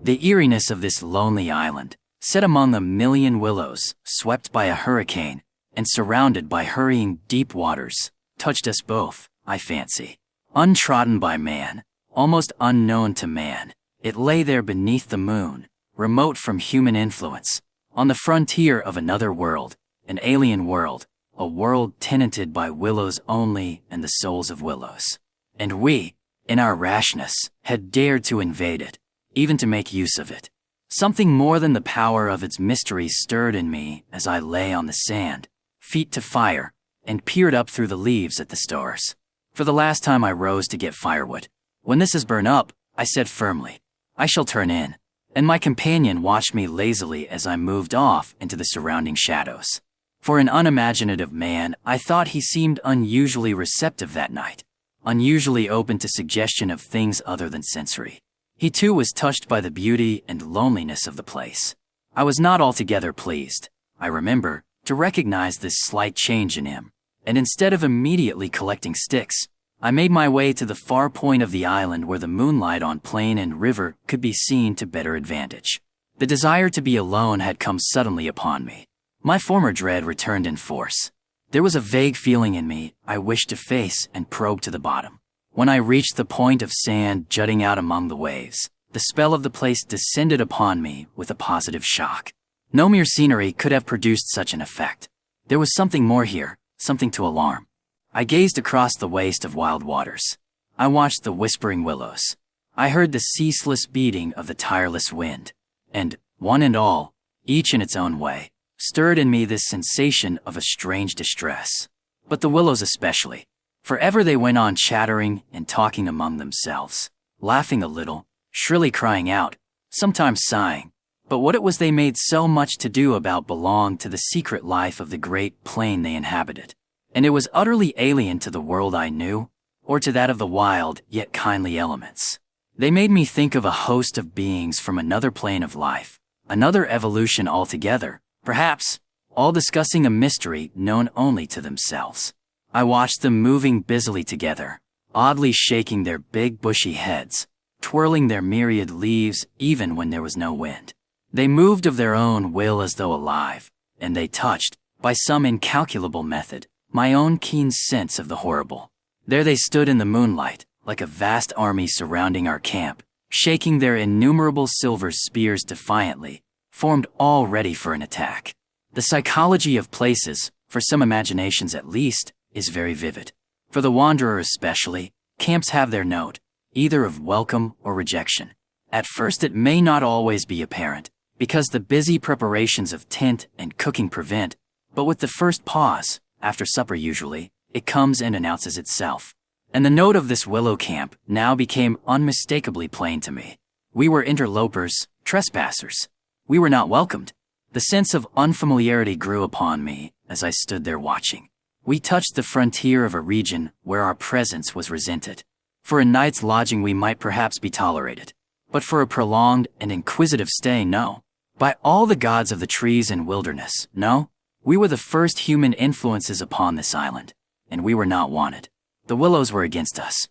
The eeriness of this lonely island, set among a million willows, swept by a hurricane, and surrounded by hurrying deep waters, touched us both, I fancy. Untrodden by man, almost unknown to man, it lay there beneath the moon, remote from human influence, on the frontier of another world, an alien world, a world tenanted by willows only and the souls of willows. And we, in our rashness, had dared to invade it, even to make use of it. Something more than the power of its mystery stirred in me as I lay on the sand, feet to fire, and peered up through the leaves at the stars. For the last time I rose to get firewood. When this is burned up, I said firmly, I shall turn in. And my companion watched me lazily as I moved off into the surrounding shadows. For an unimaginative man, I thought he seemed unusually receptive that night, unusually open to suggestion of things other than sensory. He too was touched by the beauty and loneliness of the place. I was not altogether pleased, I remember, to recognize this slight change in him, and instead of immediately collecting sticks, I made my way to the far point of the island where the moonlight on plain and river could be seen to better advantage. The desire to be alone had come suddenly upon me. My former dread returned in force. There was a vague feeling in me I wished to face and probe to the bottom. When I reached the point of sand jutting out among the waves, the spell of the place descended upon me with a positive shock. No mere scenery could have produced such an effect. There was something more here, something to alarm. I gazed across the waste of wild waters. I watched the whispering willows. I heard the ceaseless beating of the tireless wind, and, one and all, each in its own way, stirred in me this sensation of a strange distress. But the willows especially. Forever they went on chattering and talking among themselves, laughing a little, shrilly crying out, sometimes sighing. But what it was they made so much to do about belonged to the secret life of the great plain they inhabited. And it was utterly alien to the world I knew, or to that of the wild yet kindly elements. They made me think of a host of beings from another plane of life, another evolution altogether, perhaps, all discussing a mystery known only to themselves. I watched them moving busily together, oddly shaking their big bushy heads, twirling their myriad leaves even when there was no wind. They moved of their own will as though alive, and they touched, by some incalculable method, my own keen sense of the horrible. There they stood in the moonlight, like a vast army surrounding our camp, shaking their innumerable silver spears defiantly, formed all ready for an attack. The psychology of places, for some imaginations at least, is very vivid. For the wanderer especially, camps have their note, either of welcome or rejection. At first it may not always be apparent, because the busy preparations of tent and cooking prevent, but with the first pause, after supper usually, it comes and announces itself. And the note of this willow camp now became unmistakably plain to me. We were interlopers, trespassers. We were not welcomed. The sense of unfamiliarity grew upon me as I stood there watching. We touched the frontier of a region where our presence was resented. For a night's lodging we might perhaps be tolerated, but for a prolonged and inquisitive stay, no. By all the gods of the trees and wilderness, no. We were the first human influences upon this island, and we were not wanted. The willows were against us.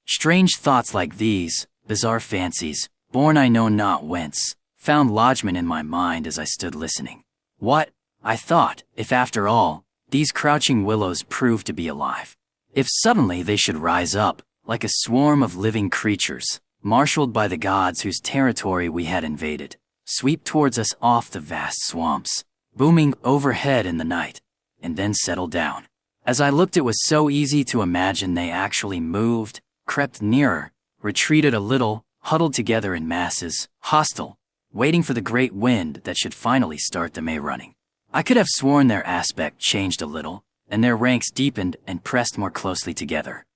Strange thoughts like these, bizarre fancies, born I know not whence, found lodgment in my mind as I stood listening. What, I thought, if after all, these crouching willows proved to be alive? If suddenly they should rise up, like a swarm of living creatures, marshaled by the gods whose territory we had invaded, sweep towards us off the vast swamps, booming overhead in the night, and then settle down. As I looked, it was so easy to imagine they actually moved, crept nearer, retreated a little, huddled together in masses, hostile, waiting for the great wind that should finally start them a-running. I could have sworn their aspect changed a little, and their ranks deepened and pressed more closely together.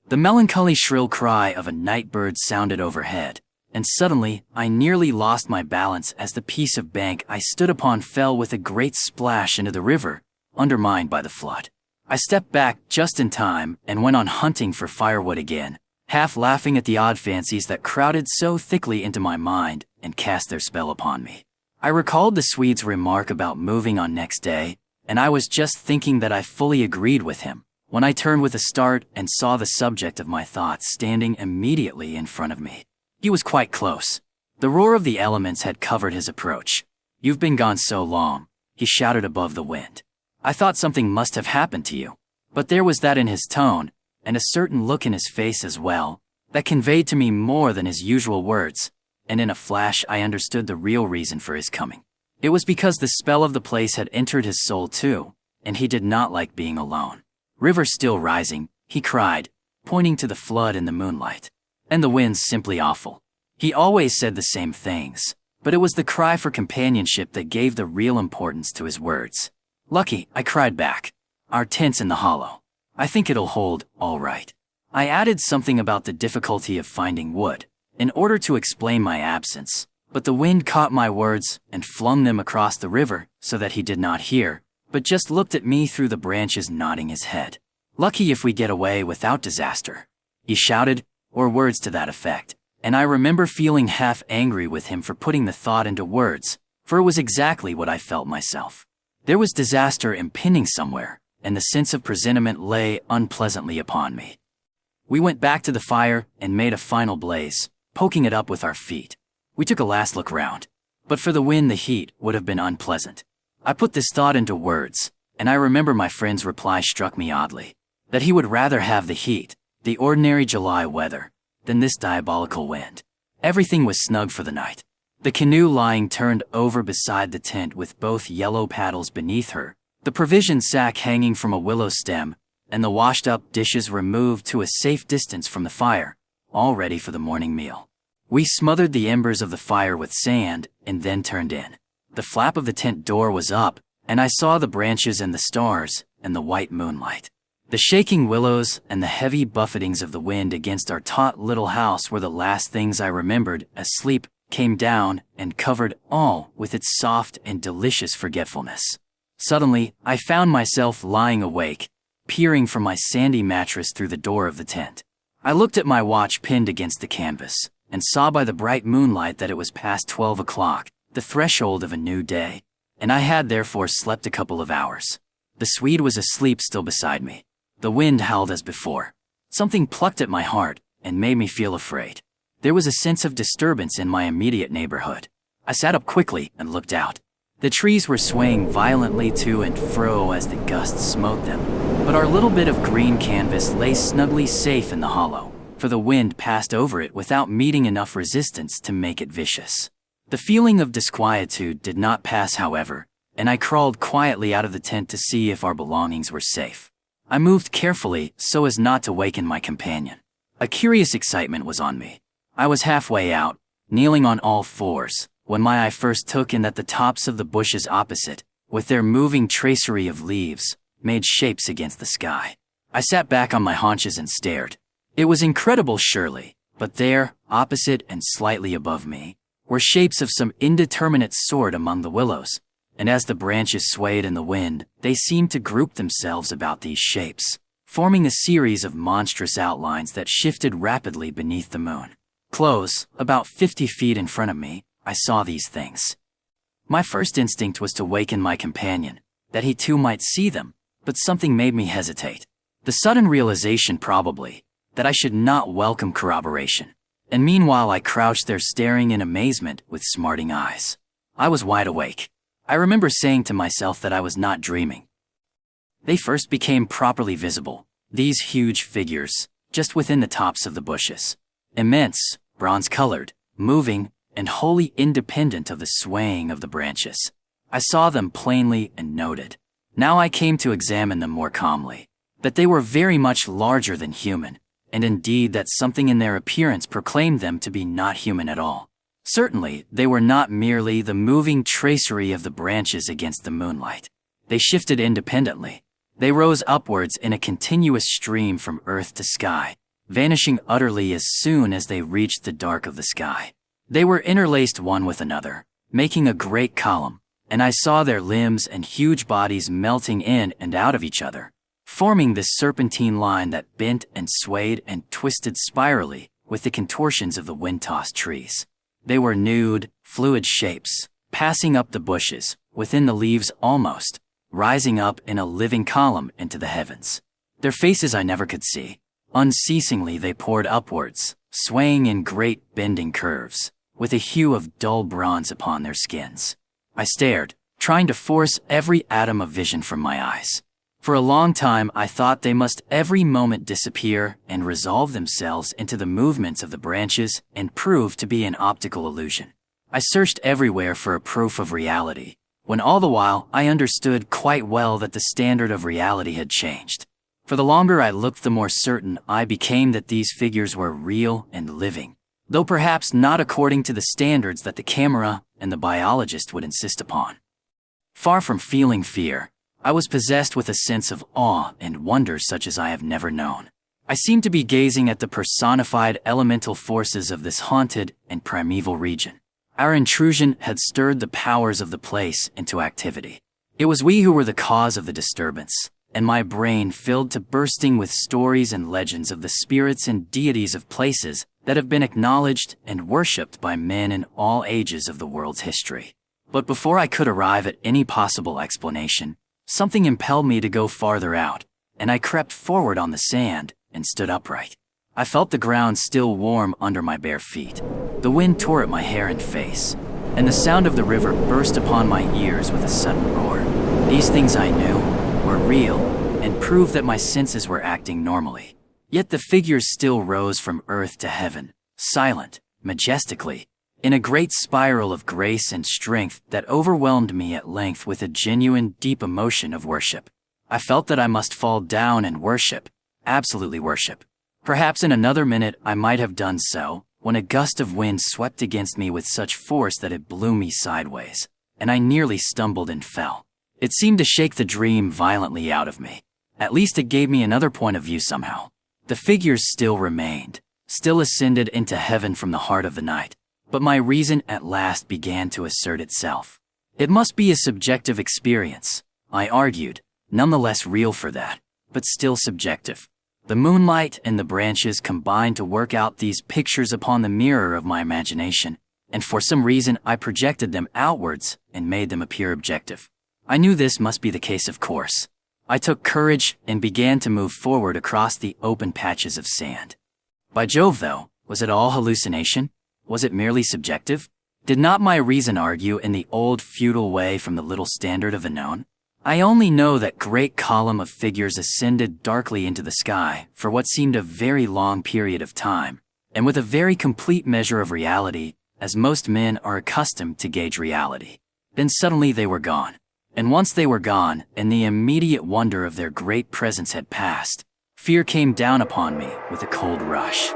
The melancholy shrill cry of a night bird sounded overhead, and suddenly I nearly lost my balance as the piece of bank I stood upon fell with a great splash into the river, undermined by the flood. I stepped back just in time and went on hunting for firewood again, half laughing at the odd fancies that crowded so thickly into my mind and cast their spell upon me. I recalled the Swede's remark about moving on next day, and I was just thinking that I fully agreed with him, when I turned with a start and saw the subject of my thoughts standing immediately in front of me. He was quite close. The roar of the elements had covered his approach. "You've been gone so long," he shouted above the wind. "I thought something must have happened to you." But there was that in his tone, and a certain look in his face as well, that conveyed to me more than his usual words, and in a flash I understood the real reason for his coming. It was because the spell of the place had entered his soul too, and he did not like being alone. "River still rising," he cried, pointing to the flood in the moonlight. "And the wind's simply awful." He always said the same things, but it was the cry for companionship that gave the real importance to his words. "Lucky," I cried back. "Our tent's in the hollow. I think it'll hold, all right." I added something about the difficulty of finding wood, in order to explain my absence, but the wind caught my words and flung them across the river so that he did not hear, but just looked at me through the branches, nodding his head. "Lucky if we get away without disaster," he shouted, or words to that effect, and I remember feeling half angry with him for putting the thought into words, for it was exactly what I felt myself. There was disaster impending somewhere, and the sense of presentiment lay unpleasantly upon me. We went back to the fire and made a final blaze, poking it up with our feet. We took a last look round, but for the wind the heat would have been unpleasant. I put this thought into words, and I remember my friend's reply struck me oddly, that he would rather have the heat, the ordinary July weather, than this diabolical wind. Everything was snug for the night. The canoe lying turned over beside the tent with both yellow paddles beneath her, the provision sack hanging from a willow stem, and the washed-up dishes removed to a safe distance from the fire, all ready for the morning meal. We smothered the embers of the fire with sand and then turned in. The flap of the tent door was up, and I saw the branches and the stars and the white moonlight. The shaking willows and the heavy buffetings of the wind against our taut little house were the last things I remembered as sleep came down and covered all with its soft and delicious forgetfulness. Suddenly, I found myself lying awake, peering from my sandy mattress through the door of the tent. I looked at my watch pinned against the canvas, and saw by the bright moonlight that it was past 12 o'clock, the threshold of a new day, and I had therefore slept a couple of hours. The Swede was asleep still beside me. The wind howled as before. Something plucked at my heart and made me feel afraid. There was a sense of disturbance in my immediate neighborhood. I sat up quickly and looked out. The trees were swaying violently to and fro as the gusts smote them, but our little bit of green canvas lay snugly safe in the hollow, for the wind passed over it without meeting enough resistance to make it vicious. The feeling of disquietude did not pass, however, and I crawled quietly out of the tent to see if our belongings were safe. I moved carefully so as not to waken my companion. A curious excitement was on me. I was halfway out, kneeling on all fours, when my eye first took in that the tops of the bushes opposite, with their moving tracery of leaves, made shapes against the sky. I sat back on my haunches and stared. It was incredible, surely, but there, opposite and slightly above me, were shapes of some indeterminate sort among the willows, and as the branches swayed in the wind, they seemed to group themselves about these shapes, forming a series of monstrous outlines that shifted rapidly beneath the moon. Close, about 50 feet in front of me, I saw these things. My first instinct was to waken my companion, that he too might see them, but something made me hesitate. The sudden realization, probably, that I should not welcome corroboration. And meanwhile I crouched there staring in amazement with smarting eyes. I was wide awake. I remember saying to myself that I was not dreaming. They first became properly visible, these huge figures, just within the tops of the bushes. Immense, bronze-colored, moving, and wholly independent of the swaying of the branches. I saw them plainly and noted. Now I came to examine them more calmly, that they were very much larger than human, and indeed that something in their appearance proclaimed them to be not human at all. Certainly, they were not merely the moving tracery of the branches against the moonlight. They shifted independently. They rose upwards in a continuous stream from earth to sky, vanishing utterly as soon as they reached the dark of the sky. They were interlaced one with another, making a great column, and I saw their limbs and huge bodies melting in and out of each other, forming this serpentine line that bent and swayed and twisted spirally with the contortions of the wind-tossed trees. They were nude, fluid shapes, passing up the bushes, within the leaves almost, rising up in a living column into the heavens. Their faces I never could see. Unceasingly they poured upwards, swaying in great bending curves, with a hue of dull bronze upon their skins. I stared, trying to force every atom of vision from my eyes. For a long time, I thought they must every moment disappear and resolve themselves into the movements of the branches and prove to be an optical illusion. I searched everywhere for a proof of reality, when all the while I understood quite well that the standard of reality had changed. For the longer I looked, the more certain I became that these figures were real and living, though perhaps not according to the standards that the camera and the biologist would insist upon. Far from feeling fear, I was possessed with a sense of awe and wonder such as I have never known. I seemed to be gazing at the personified elemental forces of this haunted and primeval region. Our intrusion had stirred the powers of the place into activity. It was we who were the cause of the disturbance, and my brain filled to bursting with stories and legends of the spirits and deities of places that have been acknowledged and worshipped by men in all ages of the world's history. But before I could arrive at any possible explanation, something impelled me to go farther out, and I crept forward on the sand and stood upright. I felt the ground still warm under my bare feet. The wind tore at my hair and face, and the sound of the river burst upon my ears with a sudden roar. These things I knew were real and proved that my senses were acting normally. Yet the figures still rose from earth to heaven, silent, majestically, in a great spiral of grace and strength that overwhelmed me at length with a genuine, deep emotion of worship. I felt that I must fall down and worship, absolutely worship. Perhaps in another minute I might have done so, when a gust of wind swept against me with such force that it blew me sideways, and I nearly stumbled and fell. It seemed to shake the dream violently out of me. At least it gave me another point of view somehow. The figures still remained, still ascended into heaven from the heart of the night. But my reason at last began to assert itself. It must be a subjective experience, I argued, nonetheless real for that, but still subjective. The moonlight and the branches combined to work out these pictures upon the mirror of my imagination, and for some reason I projected them outwards and made them appear objective. I knew this must be the case, of course. I took courage and began to move forward across the open patches of sand. By Jove, though, was it all hallucination? Was it merely subjective? Did not my reason argue in the old feudal way from the little standard of the known? I only know that great column of figures ascended darkly into the sky for what seemed a very long period of time, and with a very complete measure of reality, as most men are accustomed to gauge reality. Then suddenly they were gone. And once they were gone, and the immediate wonder of their great presence had passed, fear came down upon me with a cold rush.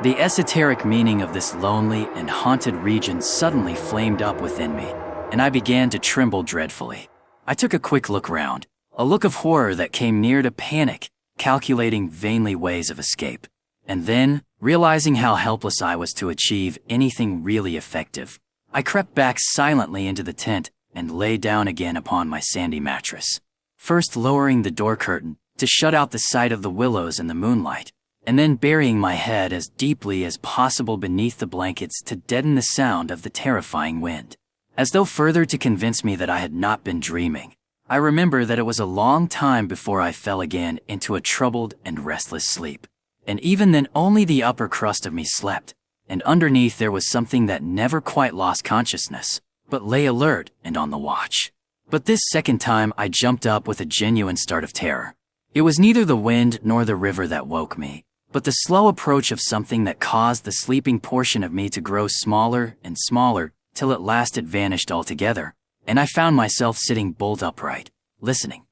The esoteric meaning of this lonely and haunted region suddenly flamed up within me, and I began to tremble dreadfully. I took a quick look round, a look of horror that came near to panic, calculating vainly ways of escape. And then, realizing how helpless I was to achieve anything really effective, I crept back silently into the tent and lay down again upon my sandy mattress, first lowering the door curtain to shut out the sight of the willows and the moonlight, and then burying my head as deeply as possible beneath the blankets to deaden the sound of the terrifying wind. As though further to convince me that I had not been dreaming, I remember that it was a long time before I fell again into a troubled and restless sleep. And even then only the upper crust of me slept, and underneath there was something that never quite lost consciousness, but lay alert and on the watch. But this second time I jumped up with a genuine start of terror. It was neither the wind nor the river that woke me, but the slow approach of something that caused the sleeping portion of me to grow smaller and smaller till at last it vanished altogether, and I found myself sitting bolt upright, listening.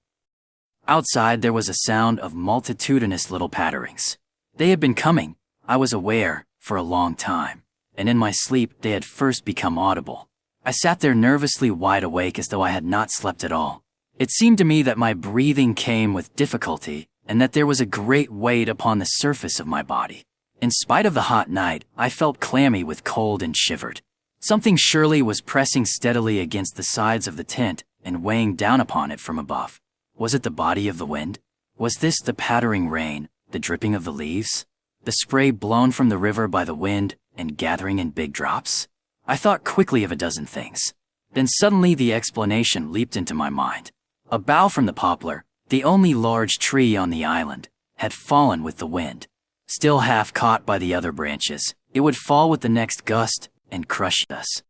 Outside there was a sound of multitudinous little patterings. They had been coming, I was aware, for a long time, and in my sleep they had first become audible. I sat there nervously wide awake as though I had not slept at all. It seemed to me that my breathing came with difficulty, and that there was a great weight upon the surface of my body. In spite of the hot night, I felt clammy with cold and shivered. Something surely was pressing steadily against the sides of the tent and weighing down upon it from above. Was it the body of the wind? Was this the pattering rain, the dripping of the leaves, the spray blown from the river by the wind and gathering in big drops? I thought quickly of a dozen things. Then suddenly the explanation leaped into my mind. A bough from the poplar, the only large tree on the island, had fallen with the wind. Still half caught by the other branches, it would fall with the next gust and crushed us.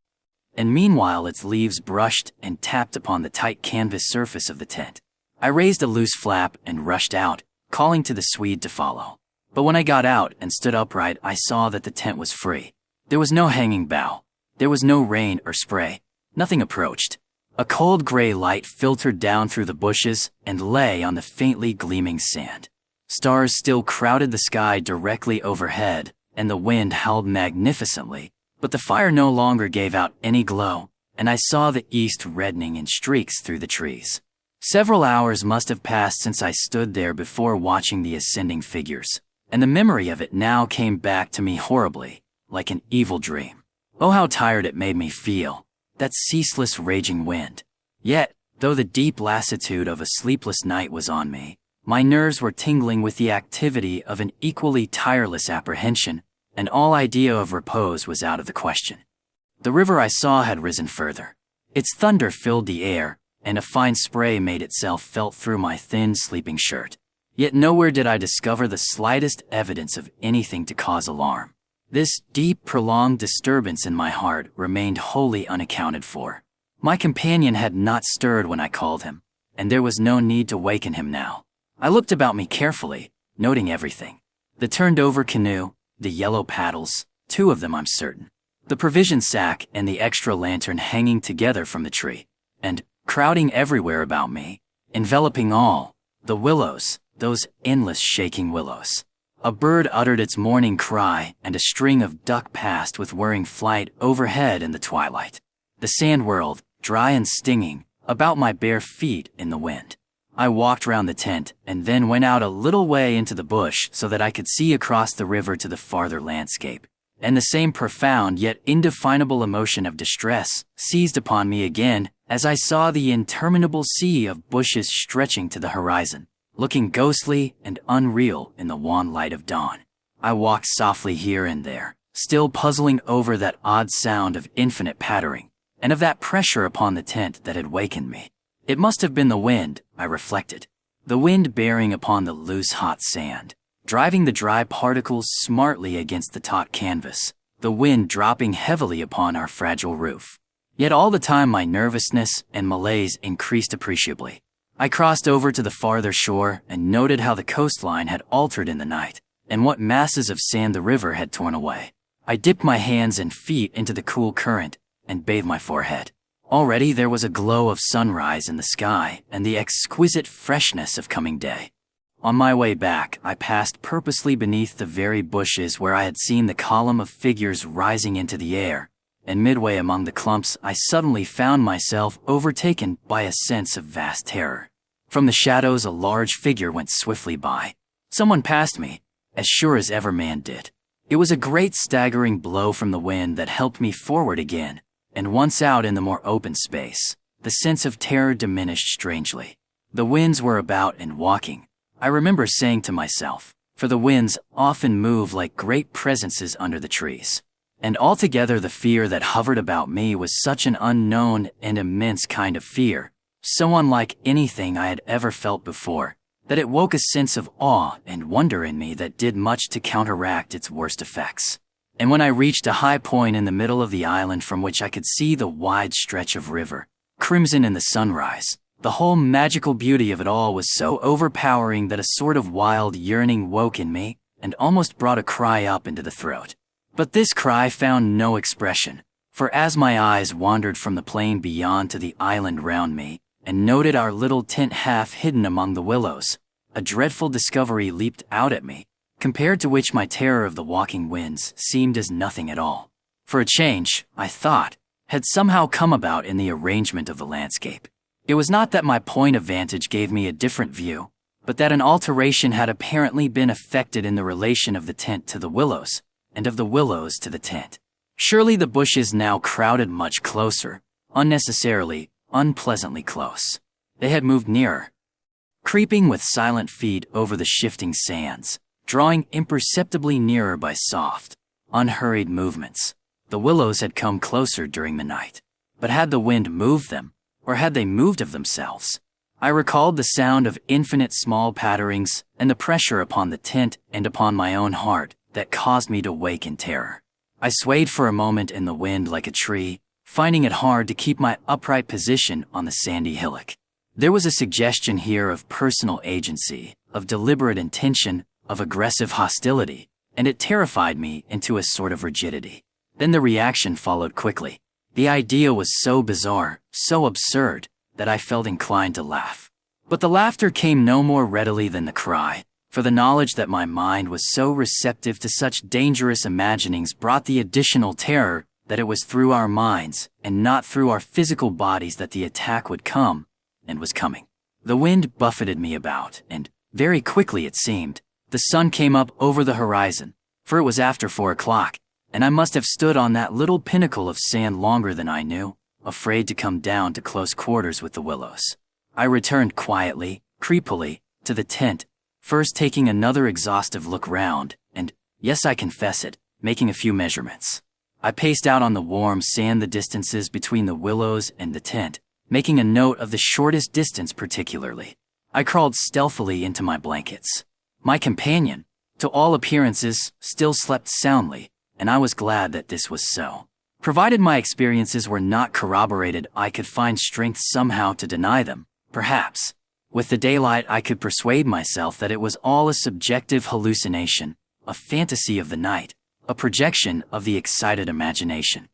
And meanwhile its leaves brushed and tapped upon the tight canvas surface of the tent. I raised a loose flap and rushed out, calling to the Swede to follow. But when I got out and stood upright, I saw that the tent was free. There was no hanging bough. There was no rain or spray. Nothing approached. A cold gray light filtered down through the bushes and lay on the faintly gleaming sand. Stars still crowded the sky directly overhead, and the wind howled magnificently, but the fire no longer gave out any glow, and I saw the east reddening in streaks through the trees. Several hours must have passed since I stood there before watching the ascending figures, and the memory of it now came back to me horribly, like an evil dream. Oh, how tired it made me feel, that ceaseless raging wind. Yet, though the deep lassitude of a sleepless night was on me, my nerves were tingling with the activity of an equally tireless apprehension, and all idea of repose was out of the question. The river I saw had risen further. Its thunder filled the air, and a fine spray made itself felt through my thin sleeping shirt. Yet nowhere did I discover the slightest evidence of anything to cause alarm. This deep, prolonged disturbance in my heart remained wholly unaccounted for. My companion had not stirred when I called him, and there was no need to waken him now. I looked about me carefully, noting everything. The turned-over canoe, the yellow paddles, 2 of them I'm certain, the provision sack and the extra lantern hanging together from the tree, and, crowding everywhere about me, enveloping all, the willows, those endless shaking willows. A bird uttered its morning cry, and a string of duck passed with whirring flight overhead in the twilight. The sand whirled, dry and stinging, about my bare feet in the wind. I walked round the tent and then went out a little way into the bush so that I could see across the river to the farther landscape. And the same profound yet indefinable emotion of distress seized upon me again as I saw the interminable sea of bushes stretching to the horizon, looking ghostly and unreal in the wan light of dawn. I walked softly here and there, still puzzling over that odd sound of infinite pattering, and of that pressure upon the tent that had wakened me. It must have been the wind, I reflected, the wind bearing upon the loose hot sand, driving the dry particles smartly against the taut canvas, the wind dropping heavily upon our fragile roof. Yet all the time my nervousness and malaise increased appreciably. I crossed over to the farther shore and noted how the coastline had altered in the night, and what masses of sand the river had torn away. I dipped my hands and feet into the cool current and bathed my forehead. Already there was a glow of sunrise in the sky and the exquisite freshness of coming day. On my way back, I passed purposely beneath the very bushes where I had seen the column of figures rising into the air, and midway among the clumps I suddenly found myself overtaken by a sense of vast terror. From the shadows a large figure went swiftly by. Someone passed me, as sure as ever man did. It was a great staggering blow from the wind that helped me forward again, and once out in the more open space, the sense of terror diminished strangely. The winds were about and walking, I remember saying to myself, for the winds often move like great presences under the trees. And altogether the fear that hovered about me was such an unknown and immense kind of fear, so unlike anything I had ever felt before, that it woke a sense of awe and wonder in me that did much to counteract its worst effects. And when I reached a high point in the middle of the island from which I could see the wide stretch of river, crimson in the sunrise, the whole magical beauty of it all was so overpowering that a sort of wild yearning woke in me and almost brought a cry up into the throat. But this cry found no expression, for as my eyes wandered from the plain beyond to the island round me and noted our little tent half hidden among the willows, a dreadful discovery leaped out at me, compared to which my terror of the walking winds seemed as nothing at all. For a change, I thought, had somehow come about in the arrangement of the landscape. It was not that my point of vantage gave me a different view, but that an alteration had apparently been effected in the relation of the tent to the willows, and of the willows to the tent. Surely the bushes now crowded much closer, unnecessarily, unpleasantly close. They had moved nearer, creeping with silent feet over the shifting sands, drawing imperceptibly nearer by soft, unhurried movements. The willows had come closer during the night, but had the wind moved them, or had they moved of themselves? I recalled the sound of infinite small patterings and the pressure upon the tent and upon my own heart that caused me to wake in terror. I swayed for a moment in the wind like a tree, finding it hard to keep my upright position on the sandy hillock. There was a suggestion here of personal agency, of deliberate intention, of aggressive hostility, and it terrified me into a sort of rigidity. Then the reaction followed quickly. The idea was so bizarre, so absurd, that I felt inclined to laugh. But the laughter came no more readily than the cry, for the knowledge that my mind was so receptive to such dangerous imaginings brought the additional terror that it was through our minds and not through our physical bodies that the attack would come, and was coming. The wind buffeted me about, and, very quickly it seemed, the sun came up over the horizon, for it was after 4 o'clock, and I must have stood on that little pinnacle of sand longer than I knew, afraid to come down to close quarters with the Willows. I returned quietly, creepily, to the tent, first taking another exhaustive look round, and, yes, I confess it, making a few measurements. I paced out on the warm sand the distances between the Willows and the tent, making a note of the shortest distance particularly. I crawled stealthily into my blankets. My companion, to all appearances, still slept soundly, and I was glad that this was so. Provided my experiences were not corroborated, I could find strength somehow to deny them, perhaps. With the daylight, I could persuade myself that it was all a subjective hallucination, a fantasy of the night, a projection of the excited imagination.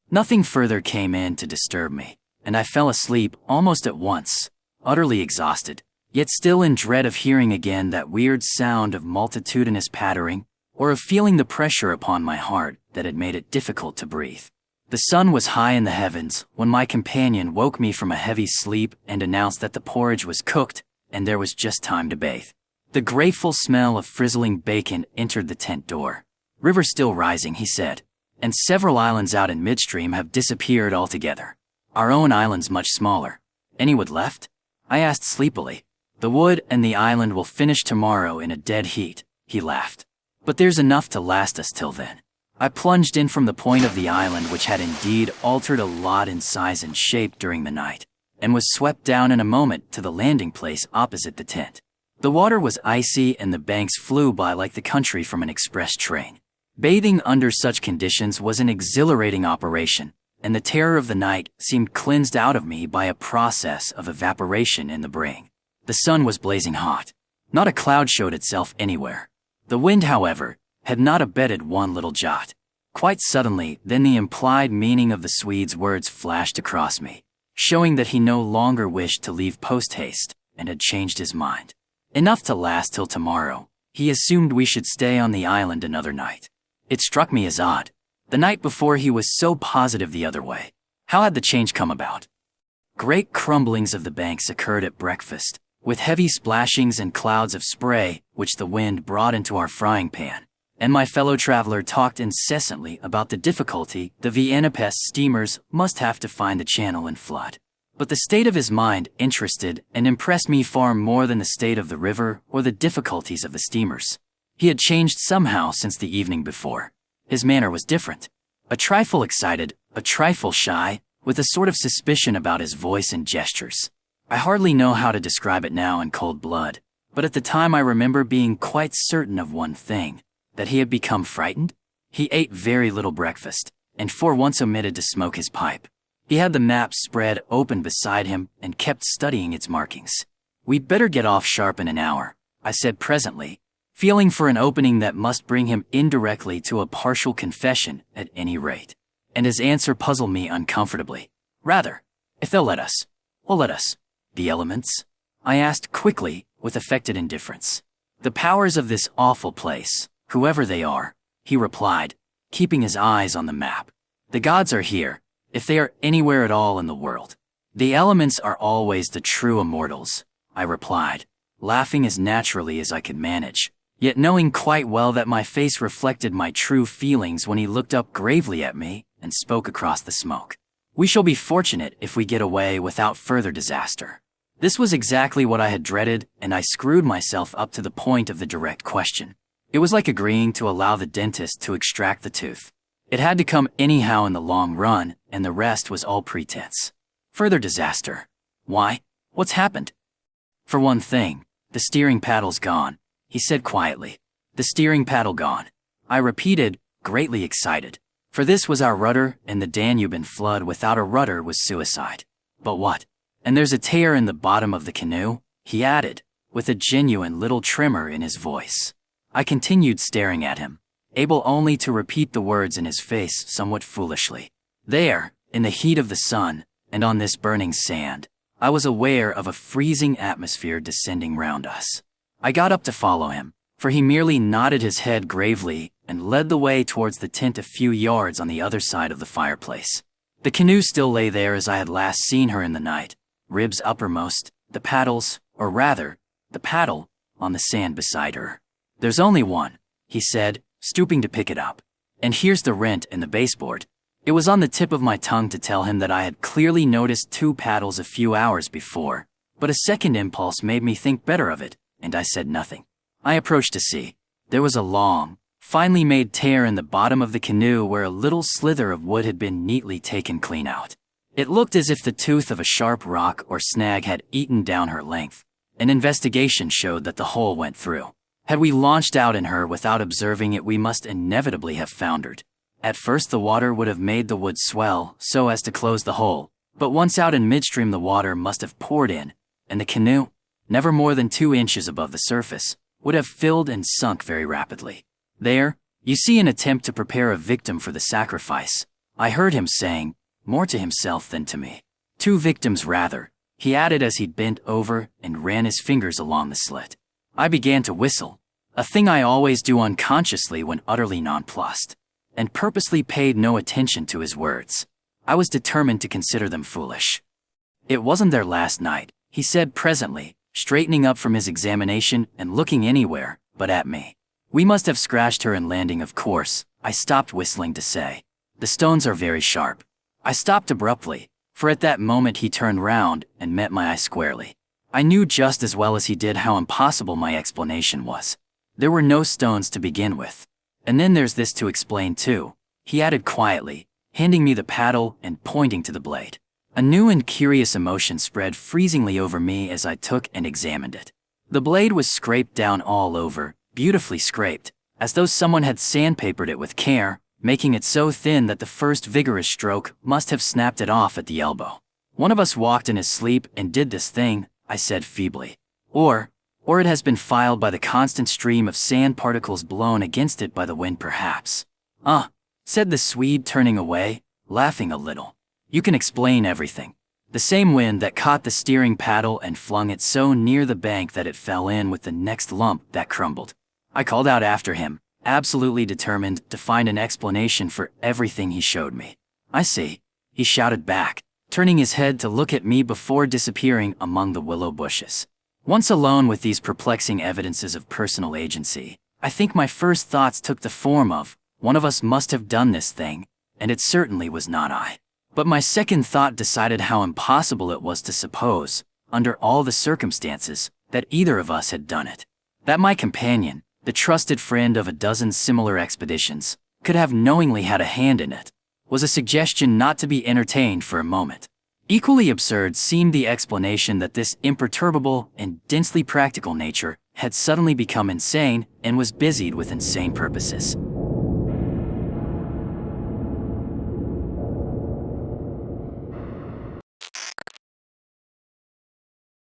Nothing further came in to disturb me, and I fell asleep almost at once, utterly exhausted, yet still in dread of hearing again that weird sound of multitudinous pattering, or of feeling the pressure upon my heart that had made it difficult to breathe. The sun was high in the heavens when my companion woke me from a heavy sleep and announced that the porridge was cooked and there was just time to bathe. The grateful smell of frizzling bacon entered the tent door. "River still rising," he said, "and several islands out in midstream have disappeared altogether. Our own island's much smaller. Any wood left?" I asked sleepily. "The wood and the island will finish tomorrow in a dead heat," he laughed. "But there's enough to last us till then." I plunged in from the point of the island, which had indeed altered a lot in size and shape during the night, and was swept down in a moment to the landing place opposite the tent. The water was icy and the banks flew by like the country from an express train. Bathing under such conditions was an exhilarating operation, and the terror of the night seemed cleansed out of me by a process of evaporation in the brain. The sun was blazing hot. Not a cloud showed itself anywhere. The wind, however, had not abated one little jot. Quite suddenly, then the implied meaning of the Swede's words flashed across me, showing that he no longer wished to leave post-haste and had changed his mind. Enough to last till tomorrow. He assumed we should stay on the island another night. It struck me as odd. The night before he was so positive the other way. How had the change come about? Great crumblings of the banks occurred at breakfast, with heavy splashings and clouds of spray which the wind brought into our frying pan, and my fellow traveler talked incessantly about the difficulty the Vienna-Pest steamers must have to find the channel in flood. But the state of his mind interested and impressed me far more than the state of the river or the difficulties of the steamers. He had changed somehow since the evening before. His manner was different. A trifle excited, a trifle shy, with a sort of suspicion about his voice and gestures. I hardly know how to describe it now in cold blood, but at the time I remember being quite certain of one thing, that he had become frightened. He ate very little breakfast, and for once omitted to smoke his pipe. He had the map spread open beside him and kept studying its markings. "We'd better get off sharp in an hour," I said presently, feeling for an opening that must bring him indirectly to a partial confession at any rate. And his answer puzzled me uncomfortably. "Rather, if they'll let us." "Well, let us." "The elements?" I asked quickly, with affected indifference. "The powers of this awful place, whoever they are," he replied, keeping his eyes on the map. "The gods are here, if they are anywhere at all in the world. The elements are always the true immortals," I replied, laughing as naturally as I could manage, yet knowing quite well that my face reflected my true feelings when he looked up gravely at me and spoke across the smoke. "We shall be fortunate if we get away without further disaster." This was exactly what I had dreaded, and I screwed myself up to the point of the direct question. It was like agreeing to allow the dentist to extract the tooth. It had to come anyhow in the long run, and the rest was all pretense. Further disaster. Why? What's happened? "For one thing, the steering paddle's gone," he said quietly. "The steering paddle gone," I repeated, greatly excited. For this was our rudder, and the Danube in flood without a rudder was suicide. But what? And there's a tear in the bottom of the canoe, he added, with a genuine little tremor in his voice. I continued staring at him, able only to repeat the words in his face somewhat foolishly. There, in the heat of the sun, and on this burning sand, I was aware of a freezing atmosphere descending round us. I got up to follow him, for he merely nodded his head gravely and led the way towards the tent a few yards on the other side of the fireplace. The canoe still lay there as I had last seen her in the night, ribs uppermost, the paddles, or rather, the paddle, on the sand beside her. There's only one, he said, stooping to pick it up. And here's the rent in the baseboard. It was on the tip of my tongue to tell him that I had clearly noticed 2 paddles a few hours before, but a second impulse made me think better of it, and I said nothing. I approached to see. There was a long, finely made tear in the bottom of the canoe where a little slither of wood had been neatly taken clean out. It looked as if the tooth of a sharp rock or snag had eaten down her length. An investigation showed that the hole went through. Had we launched out in her without observing it, we must inevitably have foundered. At first the water would have made the wood swell so as to close the hole, but once out in midstream the water must have poured in, and the canoe, never more than 2 inches above the surface, would have filled and sunk very rapidly. There, you see an attempt to prepare a victim for the sacrifice, I heard him saying, more to himself than to me. 2 victims rather, he added as he bent over and ran his fingers along the slit. I began to whistle, a thing I always do unconsciously when utterly nonplussed, and purposely paid no attention to his words. I was determined to consider them foolish. It wasn't their last night, he said presently, straightening up from his examination and looking anywhere but at me. We must have scratched her in landing, of course, I stopped whistling to say. The stones are very sharp. I stopped abruptly, for at that moment he turned round and met my eye squarely. I knew just as well as he did how impossible my explanation was. There were no stones to begin with. And then there's this to explain too, he added quietly, handing me the paddle and pointing to the blade. A new and curious emotion spread freezingly over me as I took and examined it. The blade was scraped down all over, beautifully scraped, as though someone had sandpapered it with care, making it so thin that the first vigorous stroke must have snapped it off at the elbow. One of us walked in his sleep and did this thing, I said feebly. Or it has been filed by the constant stream of sand particles blown against it by the wind perhaps. Said the Swede, turning away, laughing a little. You can explain everything. The same wind that caught the steering paddle and flung it so near the bank that it fell in with the next lump that crumbled. I called out after him, absolutely determined to find an explanation for everything he showed me. I see, he shouted back, turning his head to look at me before disappearing among the willow bushes. Once alone with these perplexing evidences of personal agency, I think my first thoughts took the form of, one of us must have done this thing, and it certainly was not I. But my second thought decided how impossible it was to suppose, under all the circumstances, that either of us had done it. That my companion, the trusted friend of a dozen similar expeditions, could have knowingly had a hand in it, was a suggestion not to be entertained for a moment. Equally absurd seemed the explanation that this imperturbable and densely practical nature had suddenly become insane and was busied with insane purposes.